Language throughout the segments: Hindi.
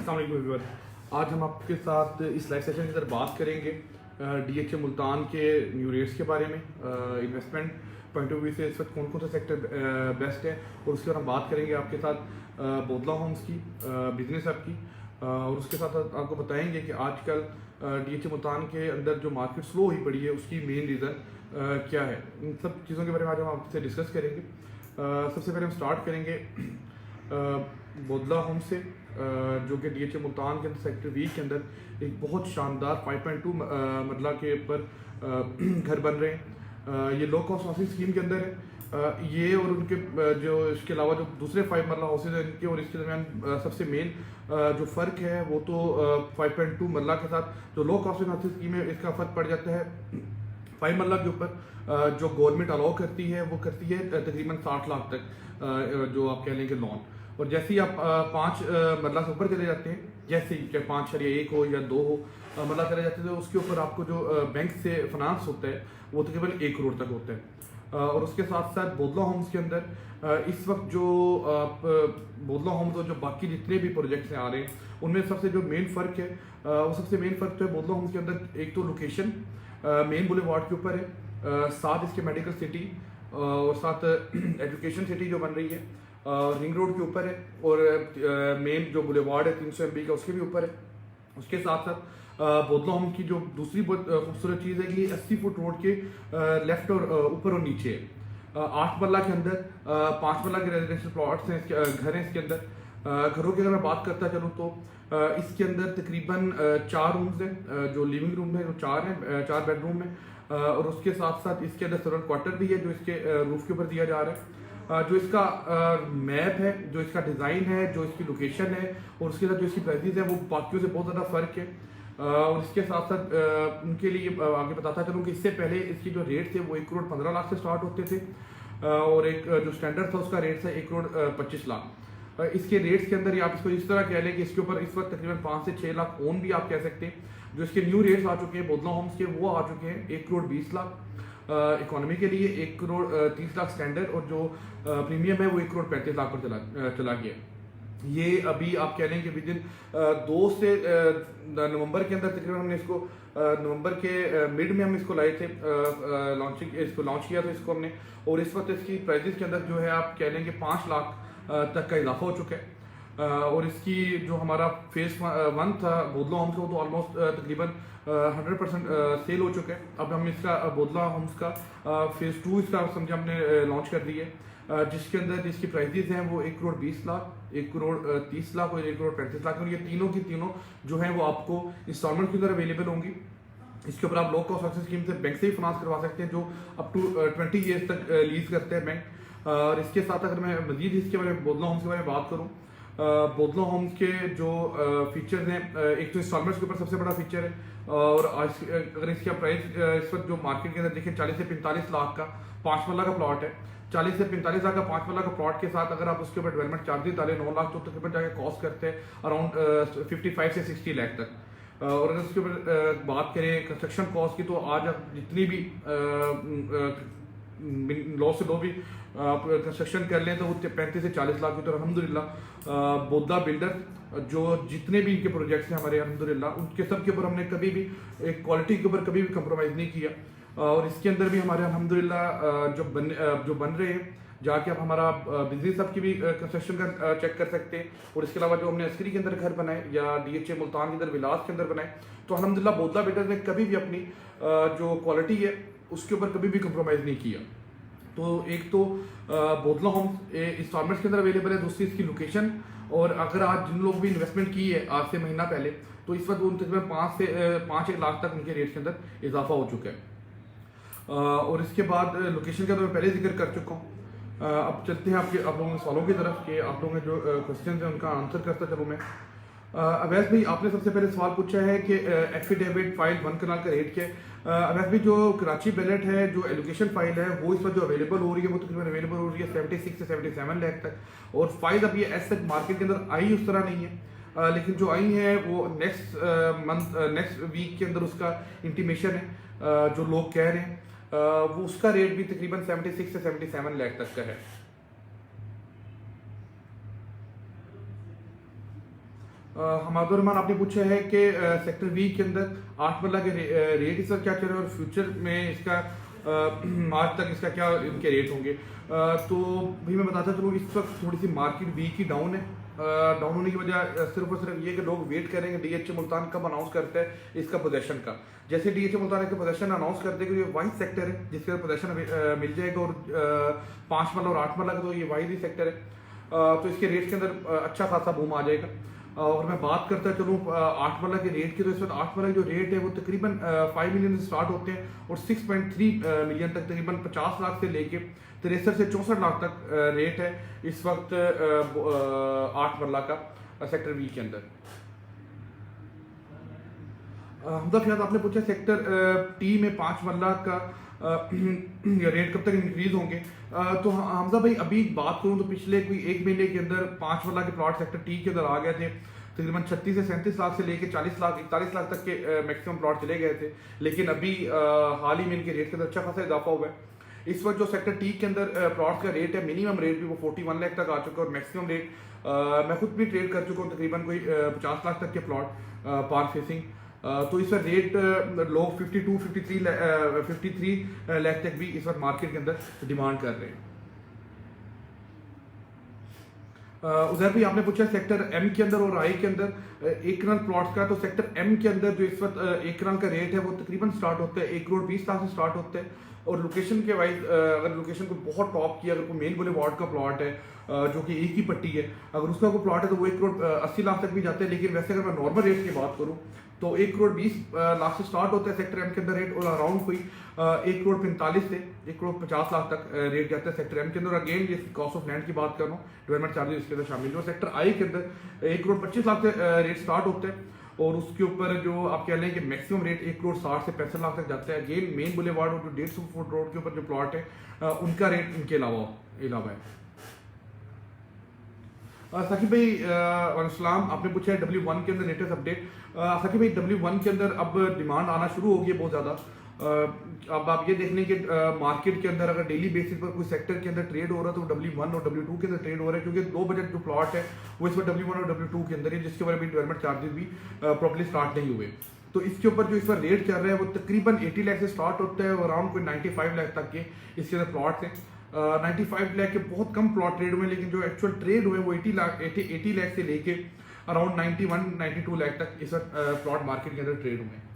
अस्सलाम वालेकुम एवरीवन। आज हम आपके साथ इस लाइव सेशन के अंदर बात करेंगे डीएचए मुल्तान के न्यू रेट्स के बारे में, इन्वेस्टमेंट पॉइंट ऑफ व्यू से इस वक्त कौन कौन सा सेक्टर बेस्ट है, और उसके बाद हम बात करेंगे आपके साथ बोदला होम्स की, बिजनेस ऐप की, और उसके साथ आपको बताएंगे कि आजकल डीएचए मुल्तान के अंदर जो मार्केट स्लो हुई पड़ी है उसकी मेन रीज़न क्या है। इन सब चीज़ों के बारे में आज हम आपसे डिस्कस करेंगे। सबसे पहले हम स्टार्ट करेंगे बोदला होम से, जो कि डीएचए मुल्तान के अंदर सेक्टर वी के अंदर एक बहुत शानदार 5.2 मरला के ऊपर घर बन रहे हैं। ये लो कॉस्ट हाउसिंग स्कीम के अंदर है। ये और उनके जो इसके अलावा जो दूसरे 5 मरला हाउसेज हैं इनके और इसके दरमियान सबसे मेन जो फ़र्क है वो तो 5.2 मरला के साथ जो लो कॉस्ट हाउसिंग स्कीम है इसका फ़र्क पड़ जाता है 5 मरला के ऊपर। जो गवर्नमेंट अलाउ करती है वो करती है तकरीबन 60 लाख तक जो आप कह लेंगे लोन, और जैसे ही आप 5 मरला से ऊपर चले जाते हैं, जैसे ही चाहे 5.1 हो या 2 हो मरला चले जाते हैं, तो उसके ऊपर आपको जो बैंक से फाइनेंस होता है वो तकरीबन 1 करोड़ तक होता है। और उसके साथ साथ बोदला होम्स के अंदर इस वक्त जो बोदला होम्स और जो बाकी जितने भी प्रोजेक्ट्स आ रहे हैं उनमें सबसे जो मेन फ़र्क है वो सबसे मेन फ़र्क तो है बोदला होम्स के अंदर एक तो लोकेशन मेन बुलेवार्ड के ऊपर है, साथ इसके मेडिकल सिटी और साथ एजुकेशन सिटी जो बन रही है रिंग रोड के ऊपर है, और मेन जो बुलेवार्ड है 300 MB का उसके भी ऊपर है। उसके साथ साथ बोदला होम की जो दूसरी बहुत खूबसूरत चीज़ है कि 80 फुट रोड के लेफ्ट और ऊपर और नीचे है। 8 मरला के अंदर 5 मरला के रेजिडेंशियल प्लॉट्स हैं, घर हैं इसके अंदर। घरों की अगर मैं बात करता चलूँ तो इसके अंदर तकरीबन 4 रूम्स हैं, जो लिविंग रूम है जो 4 हैं, 4 बेडरूम है, और उसके साथ साथ इसके अंदर सर्वेंट क्वार्टर भी है जो इसके रूफ के ऊपर दिया जा रहा है। जो इसका मैप है, जो इसका डिज़ाइन है, जो इसकी लोकेशन है और उसके साथ जो इसकी प्राइसेस है वो बाकियों से बहुत ज़्यादा फ़र्क है। और इसके साथ साथ उनके लिए आगे बताता चलूँ कि इससे पहले इसकी जो रेट थे वो 1 करोड़ 15 लाख से स्टार्ट होते थे, और एक जो स्टैंडर्ड था उसका रेट था 1 करोड़ 25 लाख। इसके रेट्स के अंदर आप इसको इस तरह कह लें कि इसके ऊपर इस वक्त तकरीबन 5 से 6 लाख ओन भी आप कह सकते हैं। जो इसके न्यू रेट्स आ चुके हैं बोदला होम्स के वो आ चुके हैं 1 करोड़ 20 लाख इकोनॉमी के लिए, 1 करोड़ 30 लाख स्टैंडर्ड, और जो प्रीमियम है वो 1 करोड़ 35 लाख पर चला गया। ये अभी आप कह लें कि विद इन 2 से नवंबर के अंदर तकरीबन हमने इसको नवंबर के मिड में हम इसको लाए थे, इसको लॉन्च किया था इसको हमने, और इस वक्त इसकी प्राइजेस के अंदर जो है आप कह लेंगे 5 लाख तक का इजाफा हो चुका है। और इसकी जो हमारा फेज 1 था बोदला होम्स का वो तो ऑलमोस्ट तकरीबन 100% सेल हो चुका है। अब हम इसका बोदला होम्स का फेज 2 इसका समझे हमने लॉन्च कर दी है, जिसके अंदर जिसकी प्राइजेस हैं वो 1 करोड़ 20 लाख, 1 करोड़ 30 लाख और 1 करोड़ 35 लाख, और ये तीनों की तीनों जो है वो आपको इंस्टॉलमेंट के अंदर अवेलेबल होंगी। इसके ऊपर आप लो कॉस्ट हाउसिंग स्कीम से बैंक से ही फाइनेंस करवा सकते हैं जो अप टू 20 ईयर्स तक लीज करते हैं बैंक। और इसके साथ अगर मैं मजीद इसके बारे में बोदला होम्स के बारे में बात करूँ, बोदला होम्स के जो फीचर्स हैं, एक तो इंस्टॉलमेंट्स के ऊपर सबसे बड़ा फीचर है, और अगर इसका प्राइस इस वक्त जो मार्केट के अंदर देखें 40 से 45 लाख का 5 मरला का प्लॉट है, 40 से 45 लाख का 5 मरला का प्लॉट के साथ अगर आप उसके ऊपर डेवलपमेंट चार्जेस डालें 9 लाख, तो तकरीबन जाके कॉस्ट करते हैं अराउंड 55 से 60 लाख तक। और अगर उसके ऊपर बात करें कंस्ट्रक्शन कॉस्ट की, तो आज आप जितनी भी लो से लो भी आप कंस्ट्रक्शन कर लें तो वो 35 से 40 लाख की, तो अल्हम्दुलिल्लाह बोदला बिल्डर जो जितने भी इनके प्रोजेक्ट्स हैं हमारे अल्हम्दुलिल्लाह उनके सब के ऊपर हमने कभी भी एक क्वालिटी के ऊपर कभी भी कंप्रोमाइज़ नहीं किया। और इसके अंदर भी हमारे अल्हम्दुलिल्लाह जो बन रहे हैं, जाके आप हमारा बिजनेस सब की भी कंस्ट्रक्शन का चेक कर सकते हैं। और इसके अलावा जो हमने अस्करी के अंदर घर बनाए या डीएचए मुल्तान के अंदर विलास के अंदर बनाए, तो अल्हम्दुलिल्लाह बोदला बिल्डर ने कभी भी अपनी जो क्वालिटी है उसके ऊपर कभी भी कंप्रोमाइज़ नहीं किया। तो एक तो बोदला होम्स इंस्टॉलमेंट्स के अंदर अवेलेबल है, दूसरी इसकी लोकेशन, और अगर आज जिन लोग भी इन्वेस्टमेंट की है आज से महीना पहले, तो इस वक्त उन तकरीबन 5 लाख तक उनके रेट के अंदर इजाफा हो चुका है। और इसके बाद लोकेशन का तो मैं पहले जिक्र कर चुका हूँ। अब चलते हैं आप लोगों के सवालों की तरफ कि आप लोगों के जो क्वेश्चन हैं उनका आंसर करता चलूँ मैं। अवैस भाई आपने सबसे पहले सवाल पूछा है कि एफिडेविट फाइल 1 कनाल का रेट क्या है। अवैस भाई जो कराची बैलेट है, जो एलोकेशन फाइल है वो इस वक्त जो अवेलेबल हो रही है वो तकरीबन अवेलेबल हो रही है 76 से 77 लाख तक, और फाइल अब ये एज सच मार्केट के अंदर आई उस तरह नहीं है, लेकिन जो आई है वो नेक्स्ट वीक के अंदर उसका इंटीमेशन है, जो लोग कह रहे हैं वो उसका रेट भी तकरीबन 76 से 77 लाख तक का है। हमादुर रहमान आपने पूछा है कि सेक्टर बी के अंदर 8 मरला के रेट इस वक्त क्या चल रहे हैं और फ्यूचर में इसका मार्च तक इसका क्या इनके रेट होंगे। तो भी मैं बताता चलूँ इस वक्त थोड़ी सी मार्केट वीक ही डाउन है। डाउन होने की वजह सिर्फ और सिर्फ ये कि लोग वेट करेंगे डीएचए मुल्तान कब अनाउंस करता है इसका पोजीशन का। जैसे डीएचए मुल्तान का पोजीशन अनाउंस करते हैं कि ये वाइड सेक्टर है जिसके पोजीशन मिल जाएगा और 5 मरला और 8 मरला का तो ये वाइड ही सेक्टर है। तो इसके रेट के अंदर अच्छा खासा बूम आ जाएगा। और मैं बात करता चलूँ 8 मरला के रेट की, तो इस वक्त 8 मरला जो रेट है वो तकरीबन 5 मिलियन से स्टार्ट होते हैं और 6.3 मिलियन तक तकरीबन 50 लाख से लेके 63 से 64 लाख तक रेट है इस वक्त 8 मरला का सेक्टर बी के अंदर। हमदा फियाज आपने पूछा सेक्टर टी में 5 मरला का रेट कब तक इंक्रीज होंगे। तो हमजा भाई अभी बात करूं तो पिछले कोई 1 महीने के अंदर 5 मरला के प्लॉट सेक्टर टी के अंदर आ गए थे। तकरीबन 36 से 37 लाख से लेके 40 लाख 41 लाख तक के मैक्सिमम प्लॉट चले गए थे, लेकिन अभी हाल ही में इनके रेट के अंदर अच्छा खासा इजाफा हुआ है। इस वक्त जो सेक्टर टी के अंदर प्लॉट का रेट है, मिनिमम रेट भी वो 41 लाख तक आ चुका है और मैक्सिमम रेट मैं खुद भी ट्रेड कर चुका हूँ तकरीबन कोई 50 लाख तक के प्लॉट पार फेसिंग। तो इस वक्त रेट लोग 53 लाख तक भी इस वक्त मार्केट के अंदर डिमांड कर रहे हैं। उधर भी आपने पूछा सेक्टर एम के अंदर और आई के अंदर एक कनाल प्लॉट्स का। तो सेक्टर एम के अंदर जो इस वक्त एक कनाल का रेट है वो तकरीबन स्टार्ट होता है 1 करोड़ 20 लाख से स्टार्ट होता है। और लोकेशन के वाइज अगर लोकेशन को बहुत टॉप की, अगर कोई मेन बुलेवार्ड का प्लॉट है जो कि एक ही पट्टी है, अगर उसका कोई प्लॉट है तो वो 1 करोड़ 80 लाख तक भी जाते हैं। लेकिन वैसे अगर मैं नॉर्मल रेट की बात करूँ तो 1 करोड़ 20 लाख से स्टार्ट होता है सेक्टर एम के अंदर रेट और अराउंड कोई 1 करोड़ 45 से 1 करोड़ 50 लाख तक रेट जाता है सेक्टर एम के अंदर। अगेन ये कॉस्ट ऑफ लैंड की बात कर रहा हूँ, डेवलपमेंट चार्जेस इसके अंदर शामिल है। सेक्टर आई के अंदर 1 करोड़ 25 लाख से रेट स्टार्ट होते हैं और उसके ऊपर जो आप कह लें कि मैक्सिमम रेट 1 करोड़ 60 से 65 लाख तक जाता है। अगेन मेन बुलेवार्ड और जो 150 फुट रोड के ऊपर जो प्लॉट है उनका रेट इनके अलावा है। साकिब भाई वालेकुम, आपने पूछा है W1 के अंदर लेटेस्ट अपडेट। साकिब भाई W1 के अंदर अब डिमांड आना शुरू हो गई है बहुत ज़्यादा। अब आप ये देख लें कि मार्केट के अंदर अगर डेली बेसिस पर कोई सेक्टर के अंदर ट्रेड हो रहा है तो W1 और W2 के अंदर ट्रेड हो रहा है, क्योंकि 2 बजट जो प्लॉट है वो इस पर W1 और W2 के अंदर है, जिसके ऊपर अभी डेवलपमेंट चार्जेस भी प्रॉपर्ली स्टार्ट नहीं हुए। तो इसके ऊपर जो इस पर रेट चल रहा है वो तकरीबन 80 लाख से स्टार्ट होता है और अराउंड कोई 95 लाख तक के इसके अंदर प्लॉट हैं। 95 लाख के बहुत कम प्लॉट ट्रेड हुए, लेकिन जो एक्चुअल ट्रेड हुए वो 80 लाख से लेके अराउंड 91-92 लाख तक इस वक्त प्लॉट मार्केट के अंदर ट्रेड हुए हैं।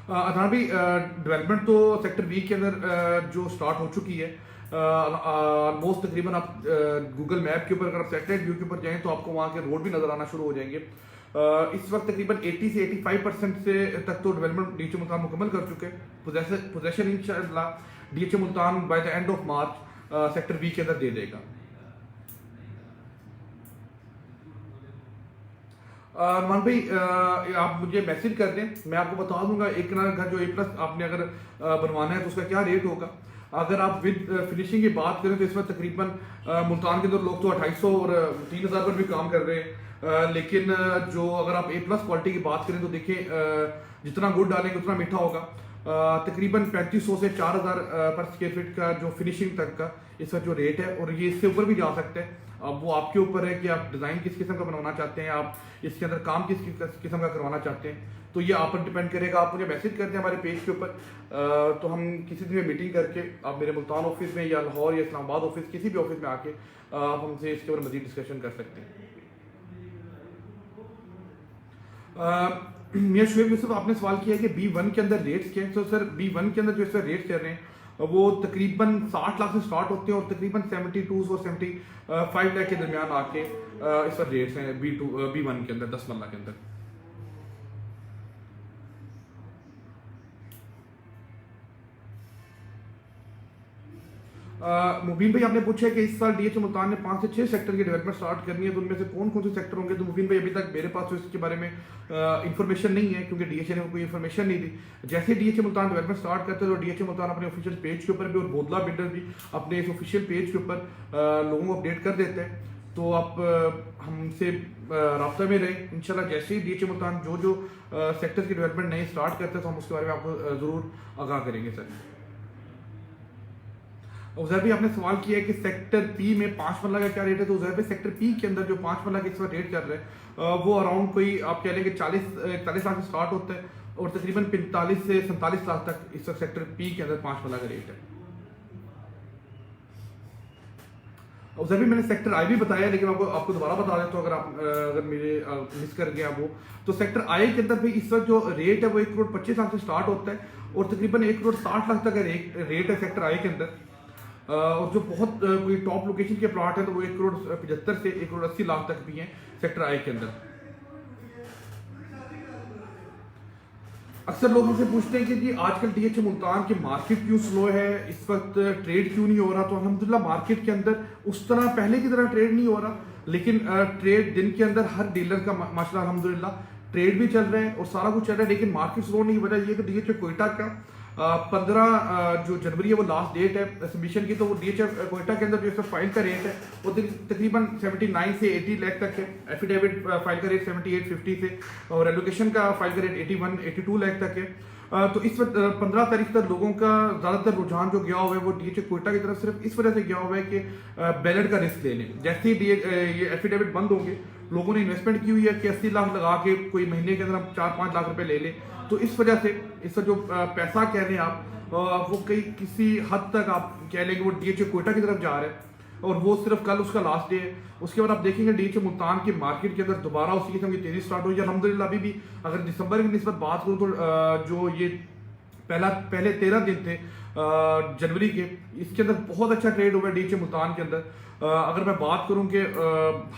अदनान भाई डेवलपमेंट तो सेक्टर बी के अंदर जो स्टार्ट हो चुकी है ऑलमोस्ट तकरीबन आप गूगल मैप के ऊपर अगर आप सैटेलाइट व्यू के ऊपर जाएं तो आपको वहाँ के रोड भी नजर आना शुरू हो जाएंगे। इस वक्त तकरीबन 80 से 85% से तक तो डेवलपमेंट डीएचए मुल्तान मुकम्मल कर चुके हैं। पोजेशन इंशाल्लाह DHA Multan by the end of March sector B के अंदर दे देगा। मान भाई आप मुझे मैसेज कर दें, मैं आपको बता दूंगा एक कनाल घर जो A+ आपने अगर बनवाना है तो उसका क्या रेट होगा। अगर आप विद फिनिशिंग की बात करें तो इस वक्त तकरीबन मुल्तान के अंदर लोग तो 2800 और 3000 पर भी काम कर रहे हैं। लेकिन जो अगर आप A+ क्वालिटी की बात करें तो देखें जितना गुड़ डालेंगे उतना मीठा होगा। तकरीबन 3500 से 4000 पर स्क्वायर फीट का जो फिनिशिंग तक का इस वक्त जो रेट है, और ये इससे ऊपर भी जा सकते हैं। अब वो आपके ऊपर है कि आप डिज़ाइन किस किस्म का बनवाना चाहते हैं, आप इसके अंदर काम किस किस्म का करवाना चाहते हैं, तो ये आप पर डिपेंड करेगा। आप मुझे मैसेज करते हैं हमारे पेज के ऊपर, तो हम किसी दिन मीटिंग करके आप मेरे मुल्तान ऑफिस में या लाहौर या इस्लामाबाद ऑफिस किसी भी ऑफिस में आके आप हमसे इसके ऊपर मजीद डिस्कशन कर सकते हैं। मियां शुएब यूसुफ आपने सवाल किया कि B1 के अंदर रेट्स क्या है। तो सर B1 के अंदर जो इस रेट चल रहे हैं वो तकरीबन 60 लाख से स्टार्ट होते हैं और तकरीबन 72 और 75 लाख के दरमियान आके इस पर रेट्स हैं B1 के अंदर 10 मरला के अंदर। मुबीन भाई आपने पूछा कि इस साल डीएचए मुल्तान ने 5 से 6 सेक्टर की डेवलपमेंट स्टार्ट करनी है, तो उनमें से कौन कौन से सेक्टर होंगे। तो मुबीन भाई अभी तक मेरे पास तो इसके बारे में इंफॉर्मेशन नहीं है, क्योंकि डीएचए ने कोई इंफॉर्मेशन नहीं दी। जैसे डीएचए मुल्तान डेवलपमेंट स्टार्ट करते हैं तो डीएचए मुल्तान अपने ऑफिशियल पेज के ऊपर भी और बोदला बिल्डर भी अपने इस ऑफिशियल पेज के ऊपर लोगों को अपडेट कर देते हैं। तो आप हमसे राब्ता में रहें। इंशाल्लाह जैसे ही डीएचए मुल्तान जो सेक्टर की डेवलपमेंट नई स्टार्ट करते हैं तो हम उसके बारे में आपको ज़रूर आगाह करेंगे। सर उजैर भाई आपने सवाल किया है कि सेक्टर पी में 5 मरला का क्या रेट है, तो उजैर भाई सेक्टर पी के अंदर जो 5 मरला के इस वक्त रेट चल रहा है वो अराउंड कोई आप कह लेंगे 40 लाख से स्टार्ट होता है और तकरीबन 45 से 47 लाख तक इस वक्त सेक्टर पी के अंदर 5 मरला का रेट है। उधर भी मैंने सेक्टर आई भी बताया, लेकिन आपको दोबारा बता देता हूँ अगर मेरे मिस कर गया वो। तो सेक्टर आई के अंदर भी इस वक्त जो रेट है वो 1,25,00,000 से स्टार्ट होता है और तकरीबन 1,60,00,000 तक का रेट है सेक्टर आई के अंदर। और जो बहुत कोई टॉप लोकेशन के प्लॉट है तो वो 1,75,00,000 से 1,80,00,000 तक भी हैं सेक्टर आई के अंदर। अक्सर लोग मुझसे पूछते हैं कि जी आजकल डीएच मुल्तान की मार्केट क्यों स्लो है, इस वक्त ट्रेड क्यों नहीं हो रहा। तो अल्हम्दुलिल्लाह मार्केट के अंदर उस तरह पहले की तरह ट्रेड नहीं हो रहा, लेकिन ट्रेड दिन के अंदर हर डीलर का माशाल्लाह अल्हम्दुलिल्लाह ट्रेड भी चल रहा है और सारा कुछ चल रहा है, लेकिन मार्केट स्लो नहीं हो रहा है। ये कि डीएच कोयटा का 15 जो जनवरी है वो लास्ट डेट है सबमिशन की, तो वो डीएच कोयटा के अंदर जो इसका फाइल का रेट है वो तकरीबन 79 से 80 लाख तक है। एफिडेविट फाइल का रेट 78-50 से और एलोकेशन का फाइल का रेट 81-82 लाख तक है। तो इस वक्त 15 तारीख तक लोगों का ज़्यादातर रुझान जो गया हुआ है वो डीएच कोयटा की तरफ सिर्फ इस वजह से गया हुआ है कि बैलेट का रिस्क ले लें। जैसे ही ये एफिडेविट बंद होंगे, लोगों ने इन्वेस्टमेंट की हुई है कि 80 लाख लगा के कोई महीने के अंदर हम 4-5 लाख रुपए ले लें, तो इस वजह से इसका जो पैसा कह रहे हैं आप वो कई किसी हद तक आप कह लेंगे वो डीएच कोयटा की तरफ जा रहा है और वो सिर्फ कल उसका लास्ट डे है। उसके बाद आप देखेंगे डीएच मुल्तान की मार्केट के अंदर दोबारा उसी किस्म की तेजी स्टार्ट हुई है अल्हम्दुलिल्लाह। अभी भी अगर दिसंबर की निस्बत बात करूँ तो जो ये पहले 13 दिन थे जनवरी के, इसके अंदर बहुत अच्छा ट्रेड हुआ है डीएच मुल्तान के अंदर। अगर मैं बात करूं कि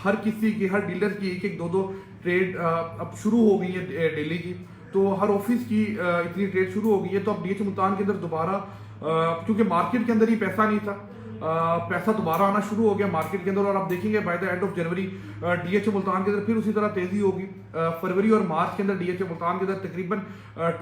हर किसी की, हर डीलर की एक 2-2 ट्रेड अब शुरू हो गई है डेली की, तो हर ऑफिस की इतनी ट्रेड शुरू हो गई है। तो अब डीएच मुल्तान के अंदर दोबारा क्योंकि मार्केट के अंदर ही पैसा नहीं था, पैसा दोबारा आना शुरू हो गया मार्केट के अंदर और आप देखेंगे by the end of January DHA Multan के अंदर फिर उसी तरह तेजी होगी। फरवरी और मार्च के अंदर डीएच मुल्तान के अंदर तकरीबन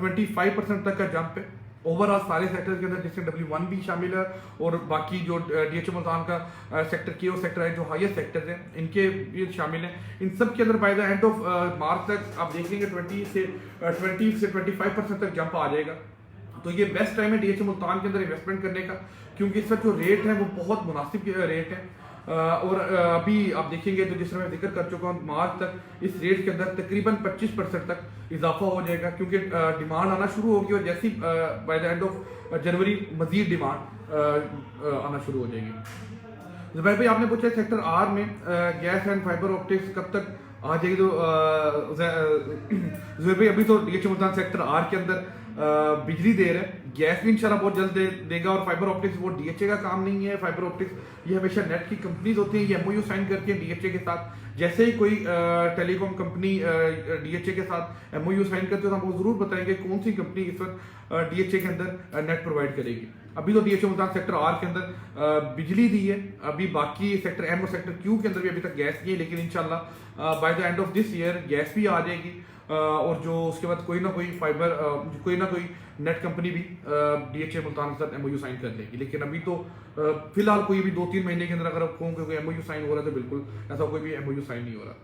25% तक का जंप है ओवरऑल सारे सेक्टर्स के अंदर, जिसमें W1 भी शामिल है और बाकी जो डीएच मुल्तान का सेक्टर के और सेक्टर है जो हाईएस्ट सेक्टर्स हैं इनके भी शामिल हैं। इन सब के अंदर बाय द एंड ऑफ मार्च तक आप देखेंगे 20 से 25% तक जंप आ जाएगा। तो ये बेस्ट टाइम है डीएच मुल्तान के अंदर इन्वेस्टमेंट करने का, क्योंकि इस वक्त जो रेट है वो बहुत मुनासिब रेट है। और अभी आप देखेंगे तो जिस तरह मैं जिक्र कर चुका हूँ मार्च तक इस रेट के अंदर तकरीबन 25% तक इजाफा हो जाएगा, क्योंकि डिमांड आना शुरू होगी और जैसी by the end of January मजीद डिमांड आना शुरू हो जाएगी। जुबैर भाई आपने पूछा सेक्टर आर में गैस एंड फाइबर ऑप्टिक्स कब तक आ जाएगी। तो जुबैर भाई अभी तो डीएच मुल्तान सेक्टर आर के अंदर बिजली दे रहा है, गैस भी इंशाल्लाह बहुत जल्द देगा और फाइबर ऑप्टिक्स वो डीएचए का काम नहीं है। फाइबर ऑप्टिक्स ये हमेशा नेट की कंपनीज होती हैं, ये एमओयू साइन करती है डीएचए के साथ। जैसे ही कोई टेलीकॉम कंपनी डीएचए के साथ एमओयू साइन करते हो तो हमको जरूर बताएंगे कौन सी कंपनी इस वक्त डीएचए के अंदर नेट प्रोवाइड करेगी। अभी तो डीएचए मुल्तान सेक्टर आर के अंदर बिजली दी है, अभी बाकी सेक्टर एम और सेक्टर क्यू के अंदर भी अभी तक गैस नहीं है, लेकिन इंशाल्लाह bye the end of this year gas भी आ जाएगी और जो उसके बाद कोई ना कोई फाइबर कोई ना कोई नेट कंपनी भी डीएचए मुल्तान के साथ एमओयू साइन कर लेगी। लेकिन अभी तो फिलहाल कोई भी 2-3 महीने के अंदर अगर आप कहूँ कोई एमओयू साइन हो रहा है तो बिल्कुल ऐसा कोई भी एमओयू साइन नहीं हो रहा।